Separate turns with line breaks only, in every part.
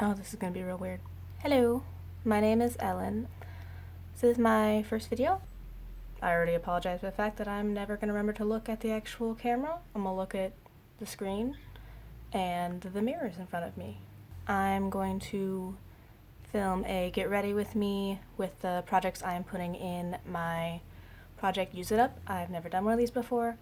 Oh, this is gonna be real weird. Hello, my name is Ellen. This is my first video. I already apologize for the fact that I'm never gonna remember to look at the actual camera. I'm gonna look at the screen and the mirrors in front of me. I'm going to film a get ready with me with the projects I'm putting in my project Use It Up. I've never done one of these before.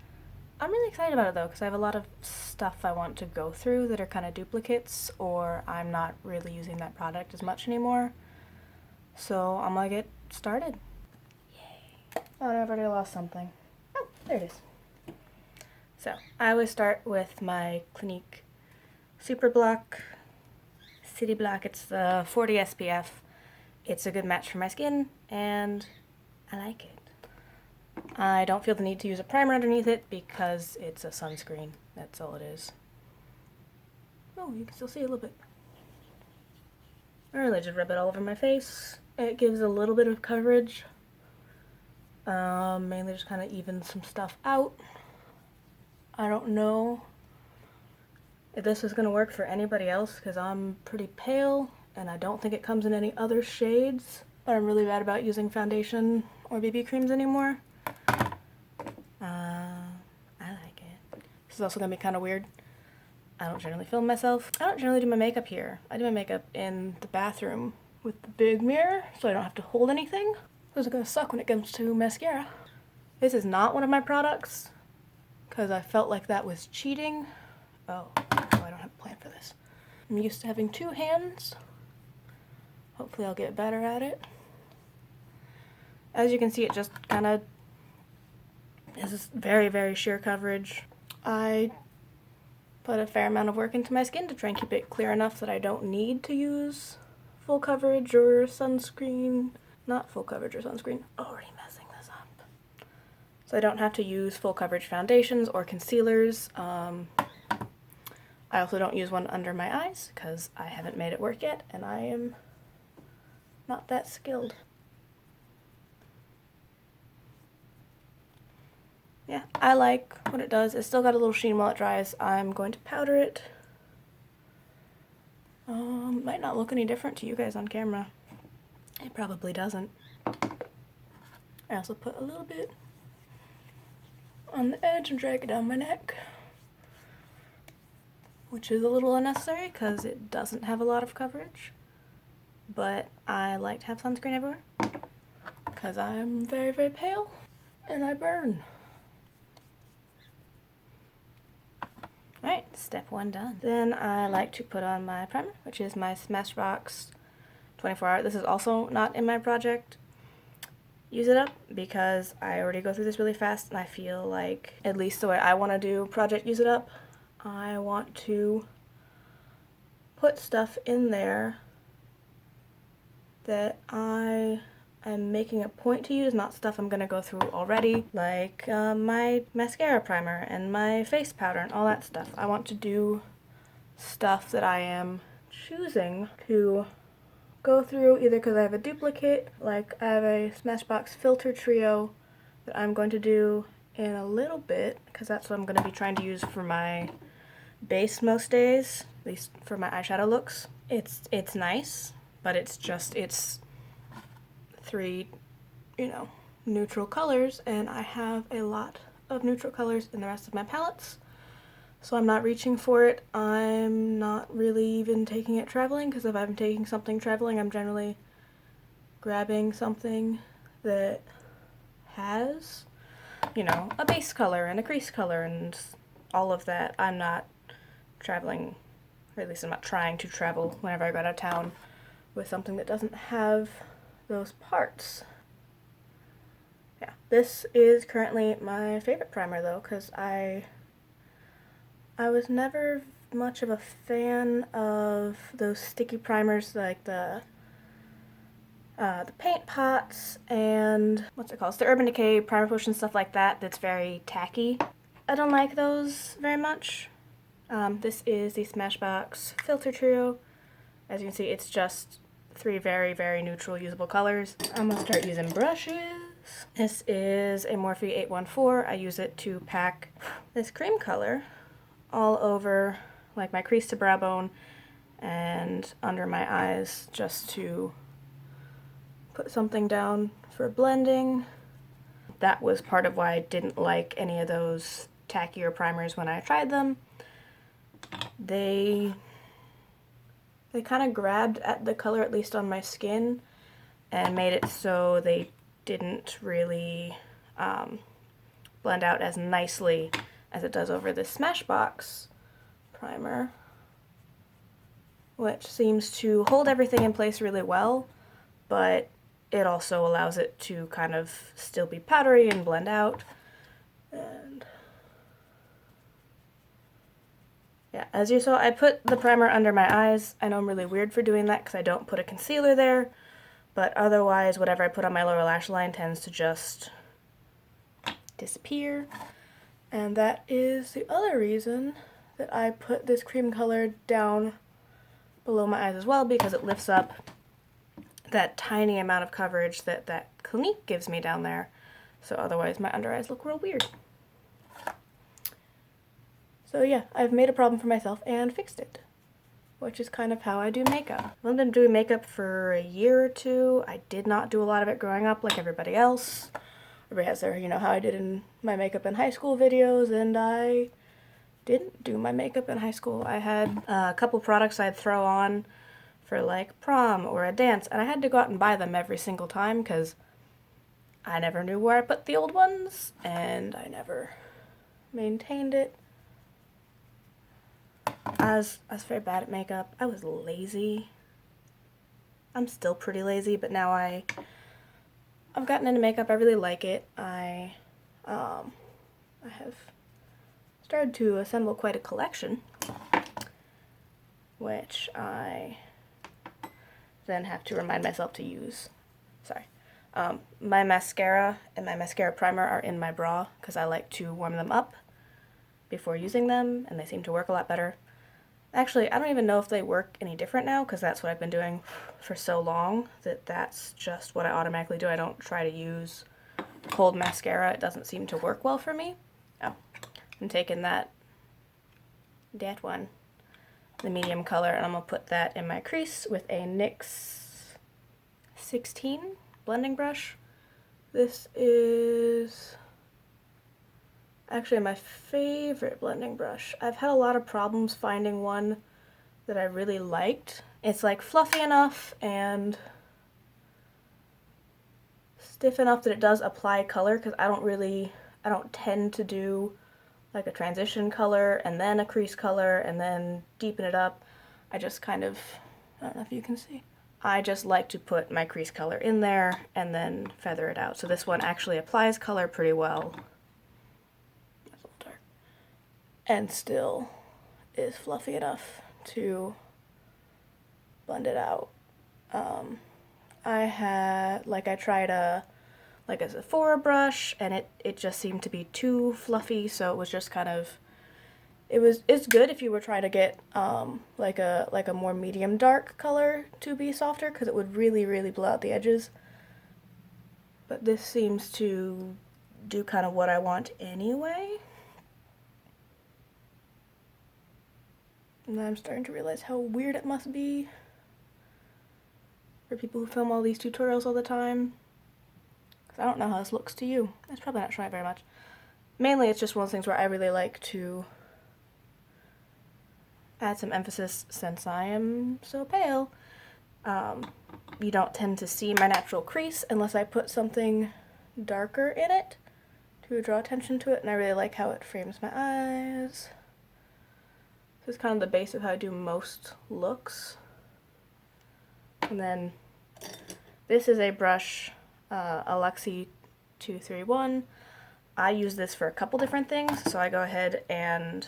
I'm really excited about it though, because I have a lot of stuff I want to go through that are kind of duplicates, or I'm not really using that product as much anymore. So I'm gonna get started. Yay. Oh, I've already lost something. Oh, there it is. So I always start with my Clinique Super Block, City Block. It's the 40 SPF. It's a good match for my skin, and I like it. I don't feel the need to use a primer underneath it because it's a sunscreen. That's all it is. Oh, you can still see a little bit. I really just rub it all over my face. It gives a little bit of coverage. Mainly just kind of evens some stuff out. I don't know if this is going to work for anybody else because I'm pretty pale and I don't think it comes in any other shades. But I'm really bad about using foundation or BB creams anymore. I like it. This is also going to be kind of weird. I don't generally film myself. I don't generally do my makeup here. I do my makeup in the bathroom with the big mirror so I don't have to hold anything. This is going to suck when it comes to mascara. This is not one of my products because I felt like that was cheating. Oh, I don't have a plan for this. I'm used to having two hands. Hopefully I'll get better at it. As you can see, it just kind of is this very, very sheer coverage. I put a fair amount of work into my skin to try and keep it clear enough that I don't need to use full coverage or sunscreen. Not full coverage or sunscreen. Already messing this up. So I don't have to use full coverage foundations or concealers. I also don't use one under my eyes because I haven't made it work yet and I am not that skilled. Yeah, I like what it does. It's still got a little sheen while it dries. I'm going to powder it. Might not look any different to you guys on camera. It probably doesn't. I also put a little bit on the edge and drag it down my neck, which is a little unnecessary because it doesn't have a lot of coverage. But I like to have sunscreen everywhere because I'm very, very pale and I burn. Alright, step one done. Then I like to put on my primer, which is my Smashbox 24 hour. This is also not in my project Use It Up because I already go through this really fast and I feel like, at least the way I want to do project Use It Up, I want to put stuff in there that I am making a point to use, not stuff I'm going to go through already, like my mascara primer and my face powder and all that stuff. I want to do stuff that I am choosing to go through either because I have a duplicate, like I have a Smashbox filter trio that I'm going to do in a little bit because that's what I'm going to be trying to use for my base most days, at least for my eyeshadow looks. It's nice, but it's three, neutral colors, and I have a lot of neutral colors in the rest of my palettes, so I'm not reaching for it. I'm not really even taking it traveling, because if I'm taking something traveling, I'm generally grabbing something that has, a base color and a crease color and all of that. I'm not traveling, or at least I'm not trying to travel whenever I go out of town with something that doesn't have those parts. Yeah, this is currently my favorite primer though, because I was never much of a fan of those sticky primers like the paint pots and what's it called? It's the Urban Decay primer potion, stuff like that that's very tacky. I don't like those very much. This is the Smashbox filter trio. As you can see, it's just three very, very neutral usable colors. I'm gonna start using brushes. This is a Morphe 814. I use it to pack this cream color all over like my crease to brow bone and under my eyes just to put something down for blending. That was part of why I didn't like any of those tackier primers when I tried them. They kind of grabbed at the color, at least on my skin, and made it so they didn't really blend out as nicely as it does over this Smashbox primer, which seems to hold everything in place really well, but it also allows it to kind of still be powdery and blend out. And yeah, as you saw, I put the primer under my eyes. I know I'm really weird for doing that because I don't put a concealer there, but otherwise whatever I put on my lower lash line tends to just disappear. And that is the other reason that I put this cream color down below my eyes as well, because it lifts up that tiny amount of coverage that Clinique gives me down there. So otherwise my under eyes look real weird. So yeah, I've made a problem for myself and fixed it, which is kind of how I do makeup. I've been doing makeup for a year or two. I did not do a lot of it growing up like everybody else. Everybody has their, you know, how I did in my makeup in high school videos, and I didn't do my makeup in high school. I had a couple products I'd throw on for like prom or a dance, and I had to go out and buy them every single time because I never knew where I put the old ones, and I never maintained it. I was very bad at makeup. I was lazy. I'm still pretty lazy, but now I've gotten into makeup. I really like it. I have started to assemble quite a collection, which I then have to remind myself to use. Sorry. My mascara and my mascara primer are in my bra because I like to warm them up before using them, and they seem to work a lot better. Actually, I don't even know if they work any different now because that's what I've been doing for so long that that's just what I automatically do. I don't try to use cold mascara. It doesn't seem to work well for me. Oh, I'm taking that one, the medium color, and I'm going to put that in my crease with a NYX 16 blending brush. This is actually my favorite blending brush. I've had a lot of problems finding one that I really liked. It's like fluffy enough and stiff enough that it does apply color, because I don't tend to do like a transition color and then a crease color and then deepen it up. I just kind of, I don't know if you can see, I just like to put my crease color in there and then feather it out. So this one actually applies color pretty well. And still is fluffy enough to blend it out. I tried a Sephora brush, and it just seemed to be too fluffy, so it was just kind of, it's good if you were trying to get like a more medium dark color to be softer, because it would really, really blow out the edges. But this seems to do kind of what I want anyway. And I'm starting to realize how weird it must be for people who film all these tutorials all the time. Because I don't know how this looks to you. It's probably not showing very much. Mainly it's just one of those things where I really like to add some emphasis since I am so pale. You don't tend to see my natural crease unless I put something darker in it to draw attention to it, and I really like how it frames my eyes. This is kind of the base of how I do most looks. And then this is a brush, a Luxie 231. I use this for a couple different things, so I go ahead and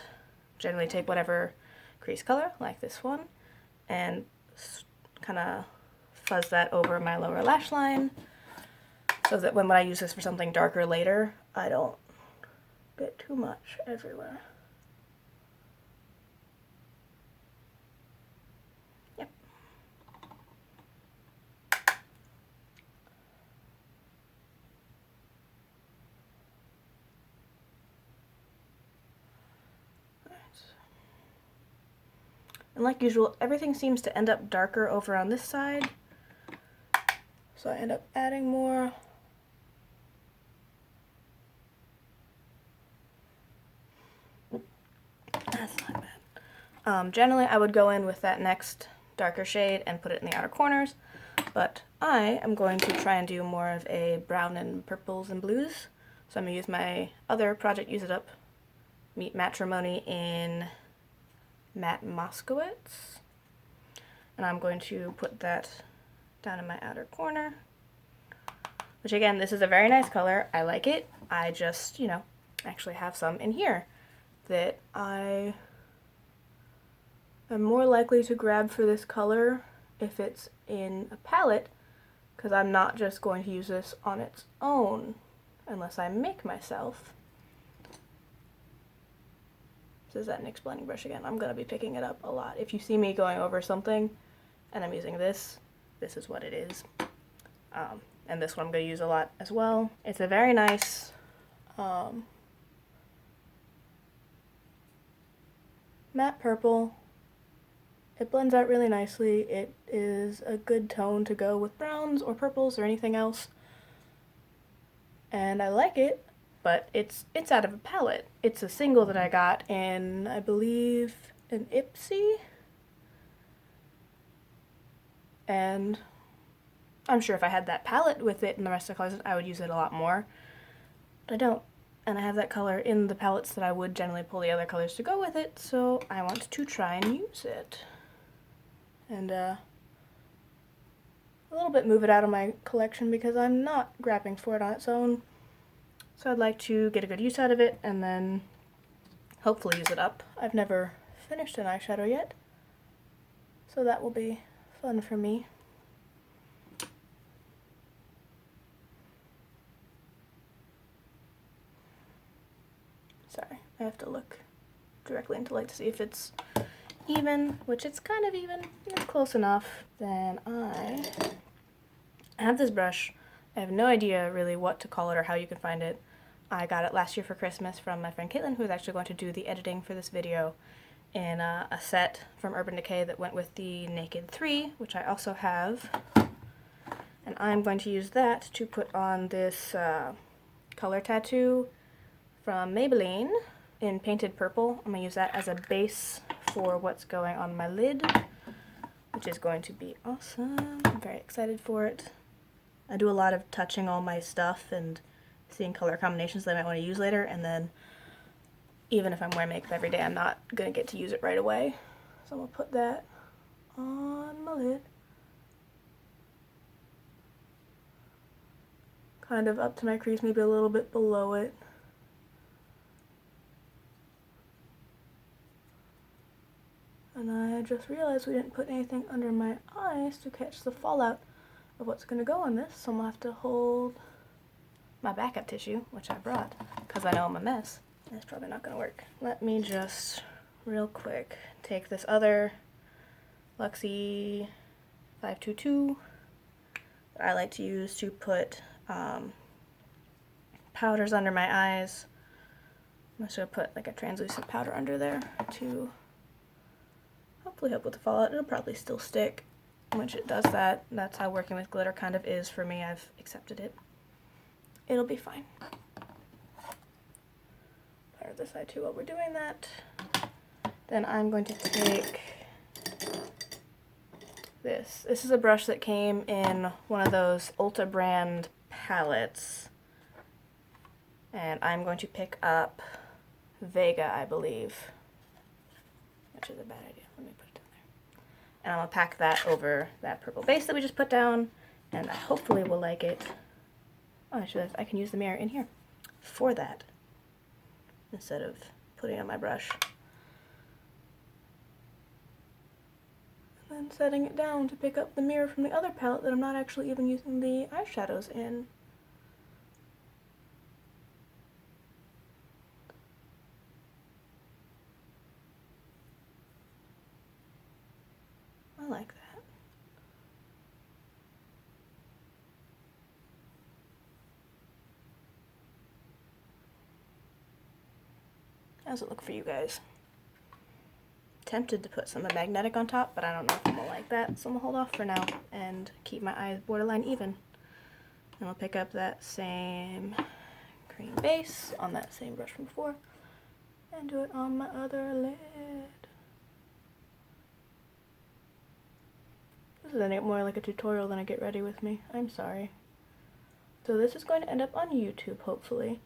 generally take whatever crease color, like this one, and kind of fuzz that over my lower lash line, so that when I use this for something darker later, I don't get too much everywhere. And like usual, everything seems to end up darker over on this side. So I end up adding more. That's not bad. Generally, I would go in with that next darker shade and put it in the outer corners, but I am going to try and do more of a brown and purples and blues. So I'm going to use my other Project Use It Up Meet Matrimony in Matte Moskowitz. And I'm going to put that down in my outer corner. Which again, this is a very nice color. I like it. I just, you know, actually have some in here that I am more likely to grab for this color if it's in a palette, because I'm not just going to use this on its own unless I make myself. This is that NYX blending brush again. I'm going to be picking it up a lot. If you see me going over something and I'm using this, this is what it is. And this one I'm going to use a lot as well. It's a very nice matte purple. It blends out really nicely. It is a good tone to go with browns or purples or anything else. And I like it, but it's out of a palette. It's a single that I got in, I believe, an Ipsy. And I'm sure if I had that palette with it and the rest of the colors, I would use it a lot more. But I don't. And I have that color in the palettes that I would generally pull the other colors to go with it, so I want to try and use it. And a little bit move it out of my collection because I'm not grabbing for it on its own. So I'd like to get a good use out of it and then hopefully use it up. I've never finished an eyeshadow yet, so that will be fun for me. Sorry, I have to look directly into light to see if it's even, which it's kind of even. It's close enough. Then I have this brush. I have no idea really what to call it or how you can find it. I got it last year for Christmas from my friend Caitlin, who is actually going to do the editing for this video in a set from Urban Decay that went with the Naked 3, which I also have. And I'm going to use that to put on this color tattoo from Maybelline in Painted Purple. I'm going to use that as a base for what's going on my lid, which is going to be awesome. I'm very excited for it. I do a lot of touching all my stuff and seeing color combinations that I might want to use later, and then even if I'm wearing makeup every day, I'm not going to get to use it right away. So I'm going to put that on my lid. Kind of up to my crease, maybe a little bit below it. And I just realized we didn't put anything under my eyes to catch the fallout of what's going to go on this, so I'm going to have to hold my backup tissue, which I brought, because I know I'm a mess. That's probably not going to work. Let me just, real quick, take this other Luxie 522 that I like to use to put powders under my eyes. I'm just going to put like a translucent powder under there to hopefully help with the fallout. It'll probably still stick, which it does that. That's how working with glitter kind of is for me. I've accepted it. It'll be fine. Powder this side too while we're doing that. Then I'm going to take this. This is a brush that came in one of those Ulta brand palettes. And I'm going to pick up Vega, I believe, which is a bad idea. Let me put it down there. And I'm going to pack that over that purple base that we just put down, and I hopefully will like it. Oh, I can use the mirror in here for that instead of putting it on my brush. And then setting it down to pick up the mirror from the other palette that I'm not actually even using the eyeshadows in. I like that. How does it look for you guys? tempted to put some magnetic on top, but I don't know if I'm gonna like that, so I'm gonna hold off for now and keep my eyes borderline even. And I'll pick up that same cream base on that same brush from before and do it on my other lid. This is ending up more like a tutorial than a get ready with me. I'm sorry. So this is going to end up on YouTube, hopefully.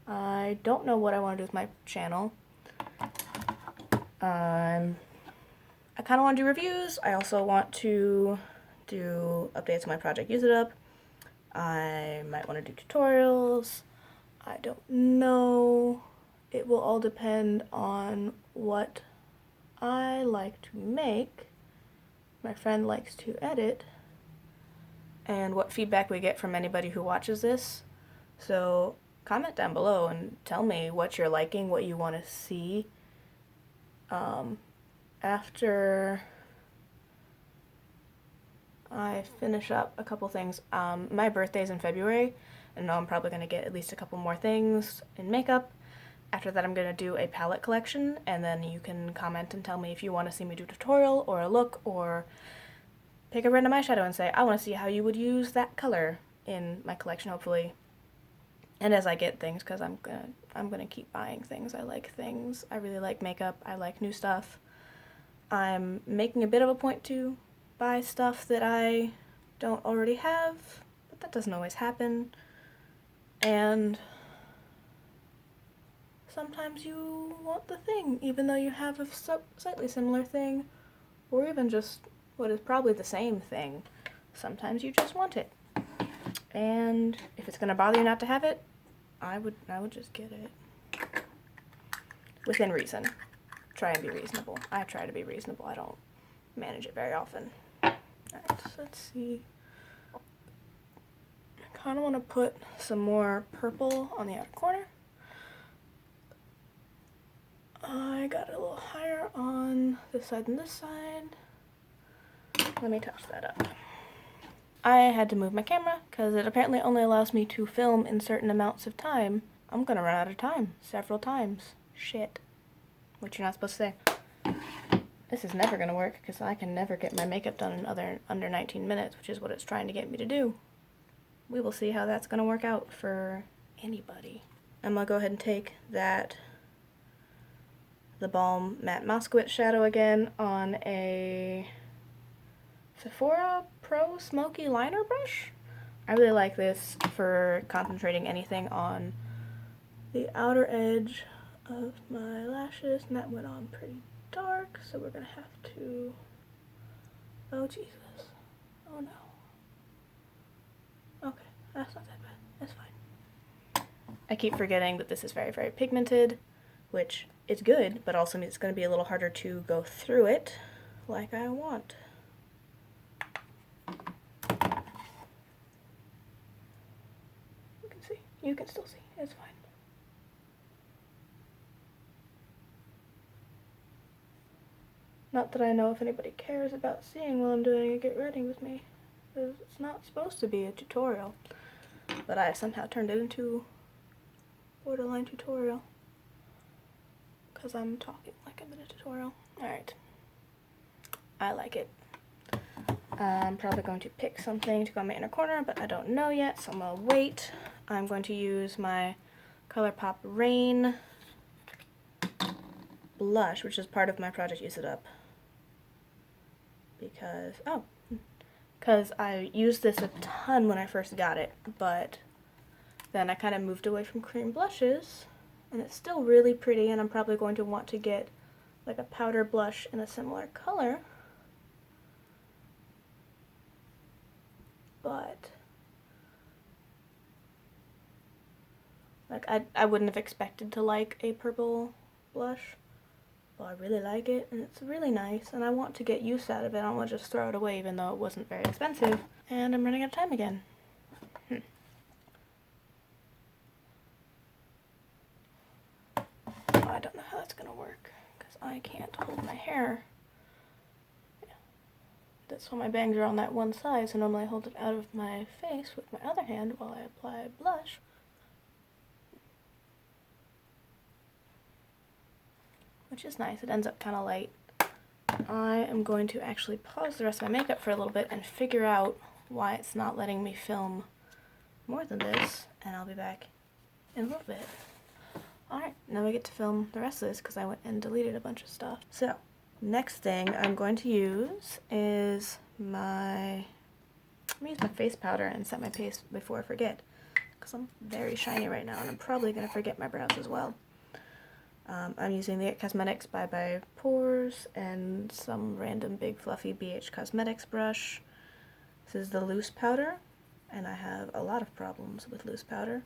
I don't know what I want to do with my channel. I kind of want to do reviews. I also want to do updates on my project Use It Up. I might want to do tutorials. I don't know. It will all depend on what I like to make, my friend likes to edit, and what feedback we get from anybody who watches this. So comment down below and tell me what you're liking, what you want to see. After I finish up a couple things, my birthday's in February, and I'm probably going to get at least a couple more things in makeup. After that I'm going to do a palette collection, and then you can comment and tell me if you want to see me do a tutorial or a look, or pick a random eyeshadow and say, I want to see how you would use that color in my collection, hopefully. And as I get things, because I'm gonna keep buying things. I like things. I really like makeup. I like new stuff. I'm making a bit of a point to buy stuff that I don't already have, but that doesn't always happen. And sometimes you want the thing, even though you have a slightly similar thing, or even just what is probably the same thing. Sometimes you just want it. And if it's gonna bother you not to have it, I would just get it. Within reason. Try and be reasonable. I try to be reasonable. I don't manage it very often. Alright, so let's see. I kinda wanna put some more purple on the outer corner. I got it a little higher on this side than this side. Let me touch that up. I had to move my camera because it apparently only allows me to film in certain amounts of time. I'm gonna run out of time several times. Shit. What you're not supposed to say. This is never gonna work because I can never get my makeup done in under 19 minutes, which is what it's trying to get me to do. We will see how that's gonna work out for anybody. I'm gonna go ahead and take the Balm Matte Moskowitz shadow again on a Sephora Pro Smoky Liner Brush. I really like this for concentrating anything on the outer edge of my lashes, and that went on pretty dark, so we're gonna have to... Oh Jesus. Oh no. Okay, that's not that bad. That's fine. I keep forgetting that this is very, very pigmented, which is good, but also means it's going to be a little harder to go through it like I want. You can see. You can still see. It's fine. Not that I know if anybody cares about seeing while I'm doing a get ready with me. It's not supposed to be a tutorial, but I somehow turned it into borderline tutorial because I'm talking like I'm in a tutorial. Alright. I like it. I'm probably going to pick something to go in my inner corner, but I don't know yet, so I'm going to wait. I'm going to use my Colourpop Rain blush, which is part of my project Use It Up. Because I used this a ton when I first got it, but then I kind of moved away from cream blushes, and it's still really pretty, and I'm probably going to want to get like a powder blush in a similar color. But like I wouldn't have expected to like a purple blush. Well, I really like it, and it's really nice, and I want to get use out of it. I don't want to just throw it away, even though it wasn't very expensive. And I'm running out of time again. Oh, I don't know how that's gonna work, because I can't hold my hair. Yeah. That's why my bangs are on that one side, so normally I hold it out of my face with my other hand while I apply blush. Which is nice. It ends up kind of light, I am going to actually pause the rest of my makeup for a little bit and figure out why it's not letting me film more than this, and I'll be back in a little bit. Alright, now we get to film the rest of this because I went and deleted a bunch of stuff. So, next thing I'm going to use is I'm going to use my face powder and set my face before I forget, because I'm very shiny right now and I'm probably going to forget my brows as well. I'm using the Cosmetics by Pores and some random big fluffy BH Cosmetics brush. This is the loose powder, and I have a lot of problems with loose powder.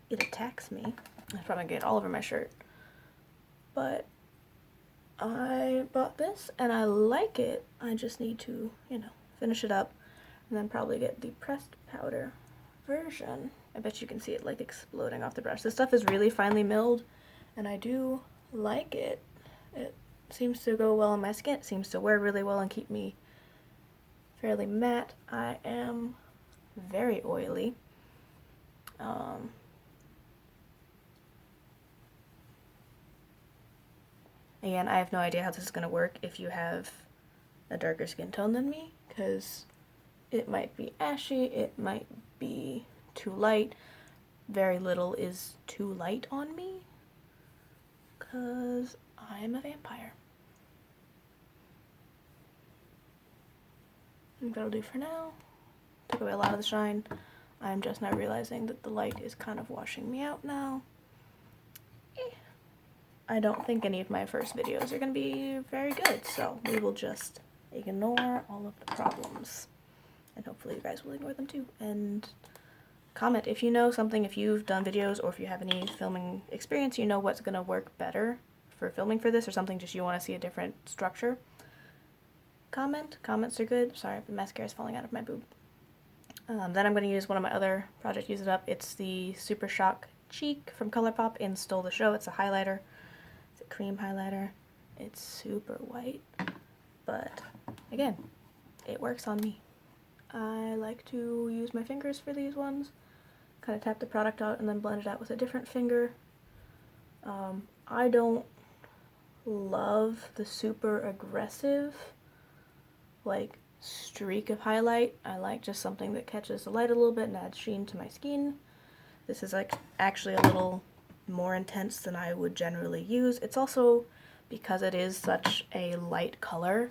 It attacks me. I probably get all over my shirt. But I bought this and I like it. I just need to, finish it up and then probably get the pressed powder version. I bet you can see it like exploding off the brush. This stuff is really finely milled and I do like it. It seems to go well on my skin. It seems to wear really well and keep me fairly matte. I am very oily. Again, I have no idea how this is going to work if you have a darker skin tone than me, because it might be ashy, it might be too light. Very little is too light on me, because I am a vampire. I think that'll do for now. Took away a lot of the shine. I'm just now realizing that the light is kind of washing me out now. I don't think any of my first videos are going to be very good, so we will just ignore all of the problems. And hopefully you guys will ignore them too. And comment if you know something, if you've done videos or if you have any filming experience, you know what's going to work better for filming for this, or something just you want to see a different structure. Comment. Comments are good. Sorry, the mascara is falling out of my boob. Then I'm going to use one of my other Project Use It Up. It's the Super Shock Cheek from Colourpop in Stole the Show. It's a highlighter. It's a cream highlighter. It's super white, but again, it works on me. I like to use my fingers for these ones. Kind of tap the product out and then blend it out with a different finger. I don't love the super aggressive, like, streak of highlight. I like just something that catches the light a little bit and adds sheen to my skin. This is like actually a little more intense than I would generally use. It's also, because it is such a light color,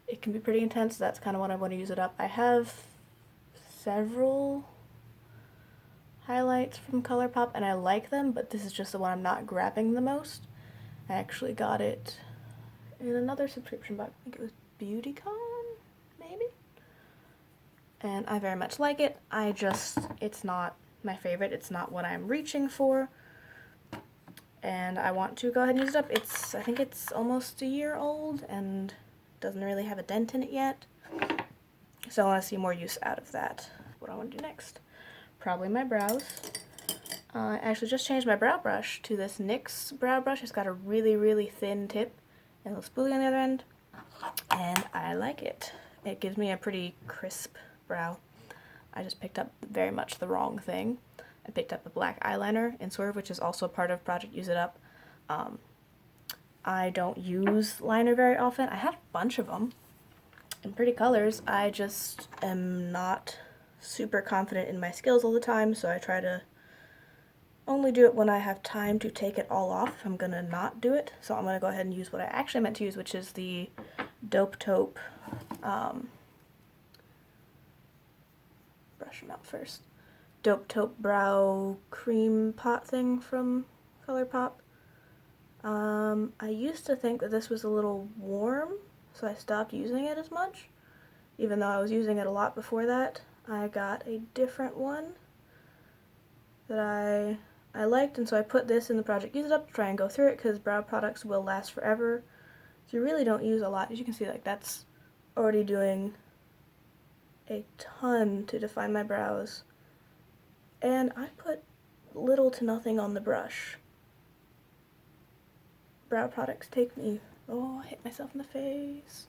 it can be pretty intense. That's kind of what I want to use it up. I have several highlights from Colourpop and I like them, but this is just the one I'm not grabbing the most. I actually got it in another subscription box. I think it was BeautyCon, maybe? And I very much like it. It's not my favorite. It's not what I'm reaching for. And I want to go ahead and use it up. I think it's almost a year old and doesn't really have a dent in it yet. So I want to see more use out of that. What I want to do next. Probably my brows. I actually just changed my brow brush to this NYX brow brush. It's got a really, really thin tip and a little spoolie on the other end. And I like it. It gives me a pretty crisp brow. I just picked up very much the wrong thing. I picked up a black eyeliner in Swerve, which is also part of Project Use It Up. I don't use liner very often. I have a bunch of them in pretty colors. I just am not super confident in my skills all the time, so I try to only do it when I have time to take it all off. I'm gonna not do it, so I'm gonna go ahead and use what I actually meant to use, which is the Taupe, brush them out first. Taupe brow cream pot thing from Colourpop. I used to think that this was a little warm, so I stopped using it as much, even though I was using it a lot before that. I got a different one that I liked, and so I put this in the Project Use It Up to try and go through it, because brow products will last forever, so you really don't use a lot. As you can see, like, that's already doing a ton to define my brows. And I put little to nothing on the brush. Brow products take me, oh, I hit myself in the face.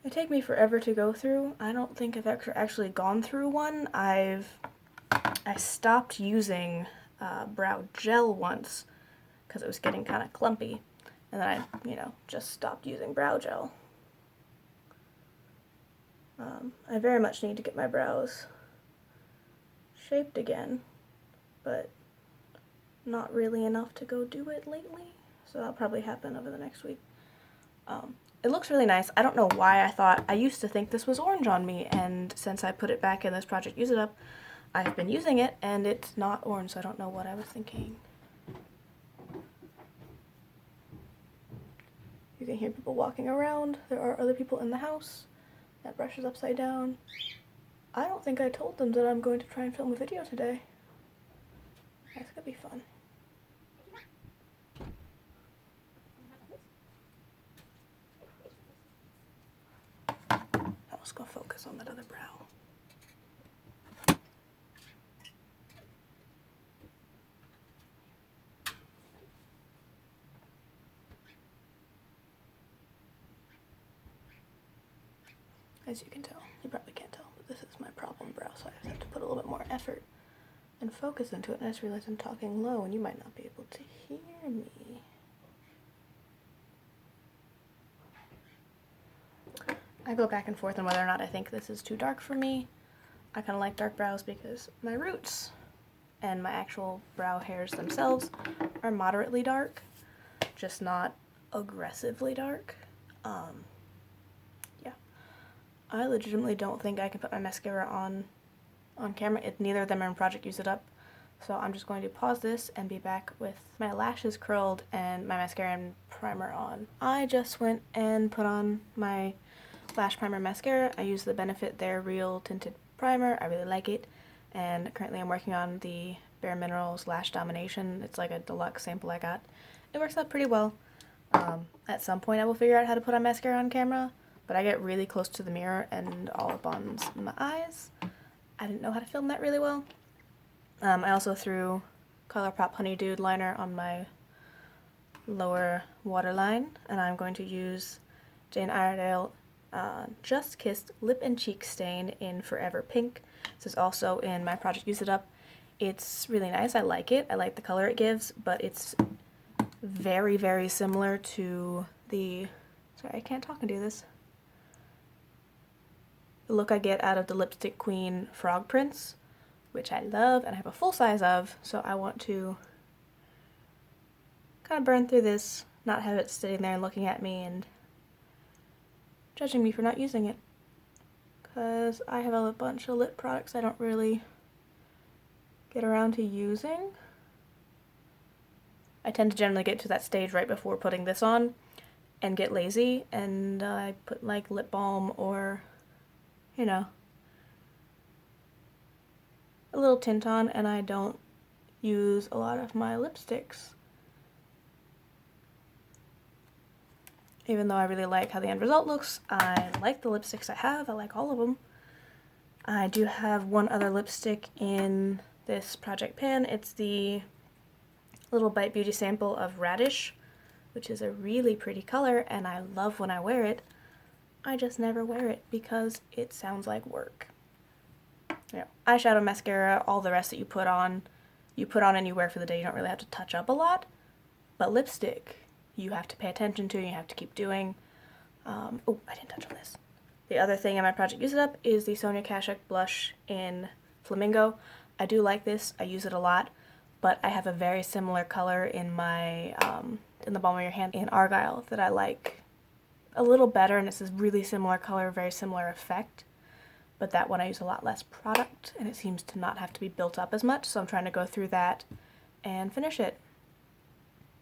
They take me forever to go through. I don't think I've actually gone through one. I stopped using brow gel once because it was getting kind of clumpy. And then I, you know, just stopped using brow gel. I very much need to get my brows shaped again, but not really enough to go do it lately, so that'll probably happen over the next week. It looks really nice. I don't know why I used to think this was orange on me, and since I put it back in this project Use It Up, I've been using it, and it's not orange, so I don't know what I was thinking. You can hear people walking around. There are other people in the house. That brush is upside down. I don't think I told them that I'm going to try and film a video today. That's gonna be fun. I was gonna focus on that other brow. As you can tell, you probably can't tell, but this is my problem brow, so I just have to put a little bit more effort and focus into it. And I just realized I'm talking low and you might not be able to hear me. I go back and forth on whether or not I think this is too dark for me. I kind of like dark brows because my roots and my actual brow hairs themselves are moderately dark, just not aggressively dark. Yeah. I legitimately don't think I can put my mascara on camera. Neither of them are in Project Use It Up, so I'm just going to pause this and be back with my lashes curled and my mascara and primer on. I just went and put on my lash primer mascara. I use the Benefit They're Real Tinted Primer. I really like it, and currently I'm working on the Bareminerals Lash Domination. It's like a deluxe sample I got. It works out pretty well. At some point I will figure out how to put on mascara on camera, but I get really close to the mirror and all up on my eyes. I didn't know how to film that really well. I also threw Colourpop Hondeydude liner on my lower waterline, and I'm going to use Jane Iredale Just Kissed Lip and Cheek Stain in Forever Pink. This is also in my Project Use It Up. It's really nice. I like it. I like the color it gives, but it's very, very similar to the... Sorry, I can't talk and do this. The look I get out of the Lipstick Queen frog prints, which I love and I have a full size of, so I want to kind of burn through this, not have it sitting there and looking at me and judging me for not using it, because I have a bunch of lip products I don't really get around to using. I tend to generally get to that stage right before putting this on and get lazy, and I put like lip balm or, you know, a little tint on, and I don't use a lot of my lipsticks. Even though I really like how the end result looks, I like the lipsticks I have. I like all of them. I do have one other lipstick in this project pan. It's the Little Bite Beauty sample of Radish, which is a really pretty color, and I love when I wear it. I just never wear it because it sounds like work. You know, eyeshadow, mascara, all the rest that you put on and you wear for the day. You don't really have to touch up a lot. But lipstick, you have to pay attention to, you have to keep doing. Oh, I didn't touch on this. The other thing in my Project Use It Up is the Sonia Kashuk blush in Flamingo. I do like this. I use it a lot, but I have a very similar color in my in the palm of your hand in Argyle that I like a little better, and it's this really similar color, very similar effect. But that one I use a lot less product, and it seems to not have to be built up as much, so I'm trying to go through that and finish it.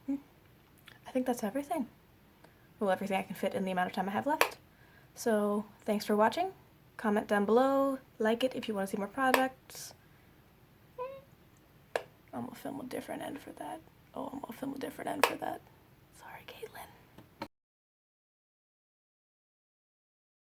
I think that's everything. Well, everything I can fit in the amount of time I have left. So, thanks for watching. Comment down below, like it if you want to see more projects. I'm gonna film a different end for that. Oh, I'm gonna film a different end for that. Sorry, Caitlin.